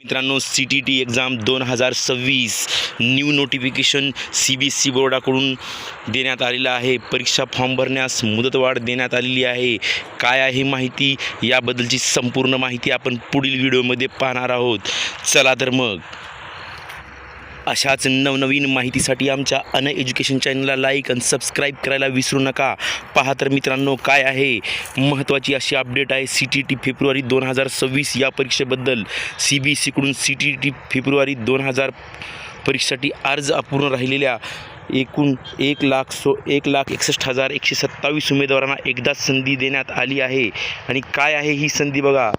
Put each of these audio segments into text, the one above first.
मित्रांनो, CTT exam 2026 new notification CBSE बोर्डाकडून देण्यात आलेलं आहे। परीक्षा फॉर्म भरण्यास मुदतवाढ देण्यात आलेली आहे। काय आहे माहिती, याबद्दलची संपूर्ण माहिती आपण पुढील व्हिडिओमध्ये पाहणार आहोत। चला तर मग अशाच नवनवीन माहितीसाठी आमच्या अन एज्युकेशन चॅनलला लाईक आणि सबस्क्राईब करायला विसरू नका। पहा तर मित्रांनो, काय आहे महत्त्वाची अशी अपडेट आहे CTT फेब्रुवारी 2026 या परीक्षेबद्दल। CBSEकडून CTT फेब्रुवारी 2000 परीक्षेसाठी अर्ज अपूर्ण राहिलेल्या एकूण 1,61,127 उमेदवारांना एकदाच संधी देण्यात आली आहे। आणि काय आहे ही संधी बघा,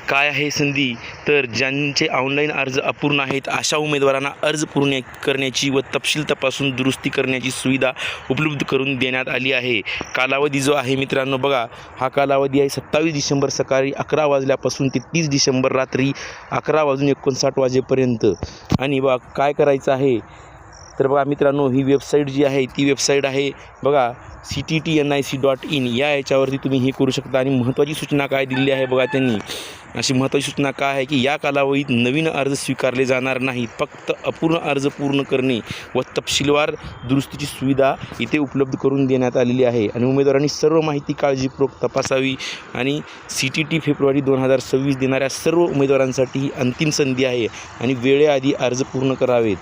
काय आहे संधी, तर ज्यांचे ऑनलाईन अर्ज अपूर्ण आहेत अशा उमेदवारांना अर्ज पूर्ण करण्याची व तपशील तपासून दुरुस्ती करण्याची सुविधा उपलब्ध करून देण्यात आली आहे। कालावधी जो आहे मित्रांनो बघा, हा कालावधी आहे 27 डिसेंबर सकाळी 11 वाजल्यापासून ते 30 डिसेंबर रात्री 11:59 वाजेपर्यंत। आणि बघा काय करायचं आहे, तर बघा मित्रांनो, ही वेबसाईट जी आहे ती वेबसाईट आहे बघा cttnic.in। याच्यावरती तुम्ही हे करू शकता। आणि महत्त्वाची सूचना काय दिलेली आहे बघा त्यांनी, अशी महत्त्वाची सूचना काय आहे की या कालावधीत नवीन अर्ज स्वीकारले जाणार नाहीत, फक्त अपूर्ण अर्ज पूर्ण करणे व तपशीलवार दुरुस्तीची सुविधा इथे उपलब्ध करून देण्यात आलेली आहे। आणि उमेदवारांनी सर्व माहिती काळजीपूर्वक तपासावी। आणि CTT फेब्रुवारी 2026 देणाऱ्या सर्व उमेदवारांसाठी ही अंतिम संधी आहे आणि वेळेआधी अर्ज पूर्ण करावेत।